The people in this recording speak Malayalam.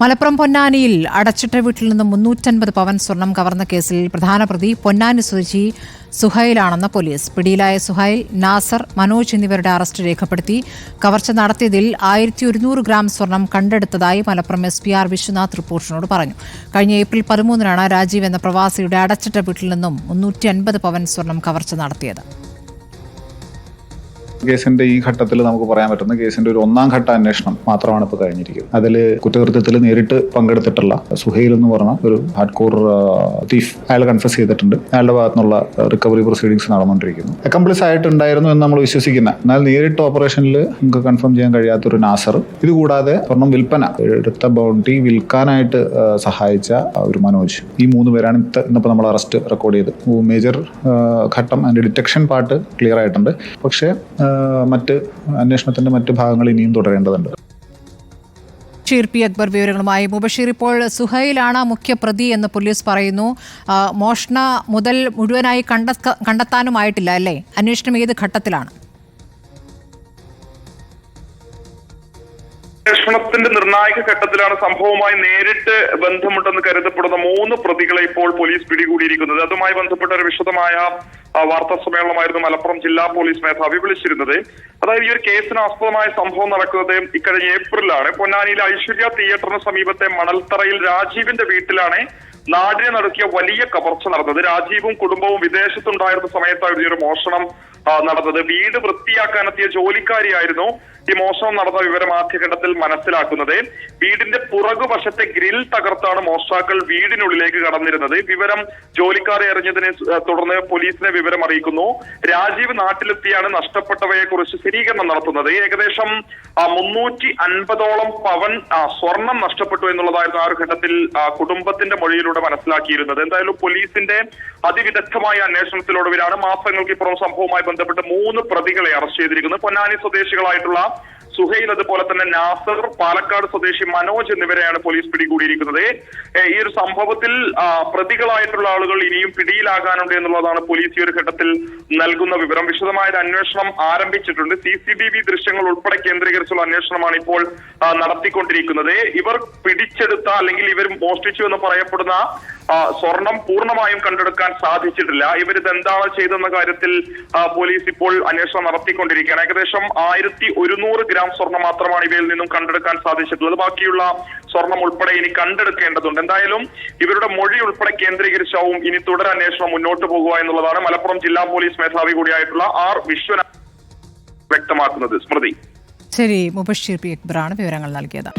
മലപ്പുറം പൊന്നാനിയിൽ അടച്ചിട്ട വീട്ടിൽ നിന്ന് 350 പവൻ സ്വർണം കവർന്ന കേസിൽ പ്രധാന പ്രതി പൊന്നാനി സ്വദേശി സുഹൈലാണെന്ന് പോലീസ്. പിടിയിലായ സുഹൈൽ, നാസർ, മനോജ് എന്നിവരുടെ അറസ്റ്റ് രേഖപ്പെടുത്തി. കവർച്ച നടത്തിയതിൽ 1100 ഗ്രാം സ്വർണം കണ്ടെടുത്തതായി മലപ്പുറം SP.R. വിശ്വനാഥ് റിപ്പോർട്ടറിനോട് പറഞ്ഞു. കഴിഞ്ഞ ഏപ്രിൽ 13-നാണ് രാജീവ് എന്ന പ്രവാസിയുടെ അടച്ചിട്ട വീട്ടിൽ നിന്നും 350 പവൻ സ്വർണം കവർച്ച നടത്തിയത്. കേസിന്റെ ഈ ഘട്ടത്തിൽ നമുക്ക് പറയാൻ പറ്റുന്ന കേസിന്റെ ഒരു ഒന്നാം ഘട്ട അന്വേഷണം മാത്രമാണ് ഇപ്പോൾ കഴിഞ്ഞിരിക്കുന്നത്. അതിൽ കുറ്റകൃത്യത്തിൽ നേരിട്ട് പങ്കെടുത്തിട്ടുള്ള സുഹൈൽ എന്ന് പറഞ്ഞ ഒരു ഹാർഡ്കോർ തീഫ് അയാൾ കൺഫസ് ചെയ്തിട്ടുണ്ട്. അയാളുടെ ഭാഗത്തുനിന്നുള്ള റിക്കവറി പ്രൊസീഡിങ്സ് നടന്നുകൊണ്ടിരിക്കുന്നു. അക്കംപ്ലിസ് ആയിട്ടുണ്ടായിരുന്നു എന്ന് നമ്മൾ വിശ്വസിക്കുന്ന, എന്നാൽ നേരിട്ട് ഓപ്പറേഷനിൽ നമുക്ക് കൺഫേം ചെയ്യാൻ കഴിയാത്തൊരു നാസർ, ഇതുകൂടാതെ സ്വർണം വിൽപ്പന എടുത്ത ബൗണ്ടി വിൽക്കാനായിട്ട് സഹായിച്ച ഒരു മനോജ്, ഈ 3 പേരാണ് ഇന്നിപ്പോൾ നമ്മൾ അറസ്റ്റ് റെക്കോർഡ് ചെയ്ത്. മേജർ ഘട്ടം അതിന്റെ ഡിറ്റക്ഷൻ പാർട്ട് ക്ലിയർ ആയിട്ടുണ്ട്. പക്ഷേ മറ്റ് അന്വേഷണത്തിന്റെ മറ്റ് ഭാഗങ്ങൾ ഇനിയും തുടരേണ്ടതുണ്ട്. P. അക്ബർ വിവരങ്ങളുമായി. മുബഷീർ, ഇപ്പോൾ സുഹൈലാണ് മുഖ്യപ്രതി എന്ന് പോലീസ് പറയുന്നു. മോഷണ മുതൽ മുഴുവനായി കണ്ടെത്താനുമായിട്ടില്ല അല്ലേ? അന്വേഷണം ഏത് ഘട്ടത്തിലാണ്? അന്വേഷണത്തിന്റെ നിർണായക ഘട്ടത്തിലാണ്. സംഭവവുമായി നേരിട്ട് ബന്ധമുണ്ടെന്ന് കരുതപ്പെടുന്ന 3 പ്രതികളെ ഇപ്പോൾ പോലീസ് പിടികൂടിയിരിക്കുന്നത്. അതുമായി ബന്ധപ്പെട്ട ഒരു വിശദമായ വാർത്താ സമ്മേളനമായിരുന്നു മലപ്പുറം ജില്ലാ പോലീസ് മേധാവി വിളിച്ചിരുന്നത്. അതായത് ഈ ഒരു കേസിന് ആസ്പദമായ സംഭവം നടക്കുന്നത് ഇക്കഴിഞ്ഞ ഏപ്രിലാണ്. പൊന്നാനിയിലെ ഐശ്വര്യ തിയേറ്ററിന് സമീപത്തെ മണൽത്തറയിൽ രാജീവിന്റെ വീട്ടിലാണ് നാടിനെ നടുക്കിയ വലിയ കവർച്ച നടന്നത്. രാജീവും കുടുംബവും വിദേശത്തുണ്ടായിരുന്ന സമയത്തായിരുന്നു ഈ ഒരു മോഷണം നടന്നത്. വീട് വൃത്തിയാക്കാനെത്തിയ ജോലിക്കാരിയായിരുന്നു ഈ മോഷണം നടന്ന വിവരം ആദ്യഘട്ടത്തിൽ മനസ്സിലാക്കുന്നത്. വീടിന്റെ പുറകുവശത്തെ ഗ്രിൽ തകർത്താണ് മോഷ്ടാക്കൾ വീടിനുള്ളിലേക്ക് കടന്നിരുന്നത്. വിവരം ജോലിക്കാരെ അറിഞ്ഞതിനെ തുടർന്ന് പോലീസിനെ വിവരം അറിയിക്കുന്നു. രാജീവ് നാട്ടിലെത്തിയാണ് നഷ്ടപ്പെട്ടവയെ കുറിച്ച് സ്ഥിരീകരണം നടത്തുന്നത്. ഏകദേശം 350ഓളം പവൻ സ്വർണം നഷ്ടപ്പെട്ടു എന്നുള്ളതായിരുന്നു ആ ഒരു ഘട്ടത്തിൽ കുടുംബത്തിന്റെ മൊഴിയിലൂടെ മനസ്സിലാക്കിയിരുന്നത്. എന്തായാലും പോലീസിന്റെ അതിവിദഗ്ധമായ അന്വേഷണത്തിലൊടുവിലാണ് മാസങ്ങൾക്കിപ്പുറം സംഭവവുമായി ബന്ധപ്പെട്ട് 3 പ്രതികളെ അറസ്റ്റ് ചെയ്തിരിക്കുന്നത്. പൊന്നാനി സ്വദേശികളായിട്ടുള്ള സുഹൈൽ, അതുപോലെ തന്നെ നാസർ, പാലക്കാട് സ്വദേശി മനോജ് എന്നിവരെയാണ് പോലീസ് പിടികൂടിയിരിക്കുന്നത്. ഈ ഒരു സംഭവത്തിൽ പ്രതികളായിട്ടുള്ള ആളുകൾ ഇനിയും പിടിയിലാകാനുണ്ട് എന്നുള്ളതാണ് പോലീസ് ഈ ഒരു ഘട്ടത്തിൽ നൽകുന്ന വിവരം. വിശദമായ അന്വേഷണം ആരംഭിച്ചിട്ടുണ്ട്. CCTV ദൃശ്യങ്ങൾ ഉൾപ്പെടെ കേന്ദ്രീകരിച്ചുള്ള അന്വേഷണമാണ് ഇപ്പോൾ നടത്തിക്കൊണ്ടിരിക്കുന്നത്. ഇവർ പിടിച്ചെടുത്ത അല്ലെങ്കിൽ ഇവർ മോഷ്ടിച്ചു എന്ന് പറയപ്പെടുന്ന സ്വർണം പൂർണ്ണമായും കണ്ടെടുക്കാൻ സാധിച്ചിട്ടില്ല. ഇവരിത് എന്താണ് ചെയ്തെന്ന കാര്യത്തിൽ പോലീസ് ഇപ്പോൾ അന്വേഷണം നടത്തിക്കൊണ്ടിരിക്കുകയാണ്. ഏകദേശം 1100 ഗ്രാം സ്വർണം മാത്രമാണ് ഇവയിൽ നിന്നും കണ്ടെടുക്കാൻ സാധിച്ചിട്ടുള്ളത്. ബാക്കിയുള്ള സ്വർണം ഉൾപ്പെടെ ഇനി കണ്ടെടുക്കേണ്ടതുണ്ട്. എന്തായാലും ഇവരുടെ മൊഴി ഉൾപ്പെടെ കേന്ദ്രീകരിച്ചാവും ഇനി തുടരന്വേഷണം മുന്നോട്ട് പോകുക എന്നുള്ളതാണ് മലപ്പുറം ജില്ലാ പോലീസ് മേധാവി കൂടിയായിട്ടുള്ള R. വിശ്വനാഥ് വ്യക്തമാക്കുന്നത്. സ്മൃതി. ശരി, മുബഷീർ P. അക്ബറാണ് വിവരങ്ങൾ നൽകിയത്.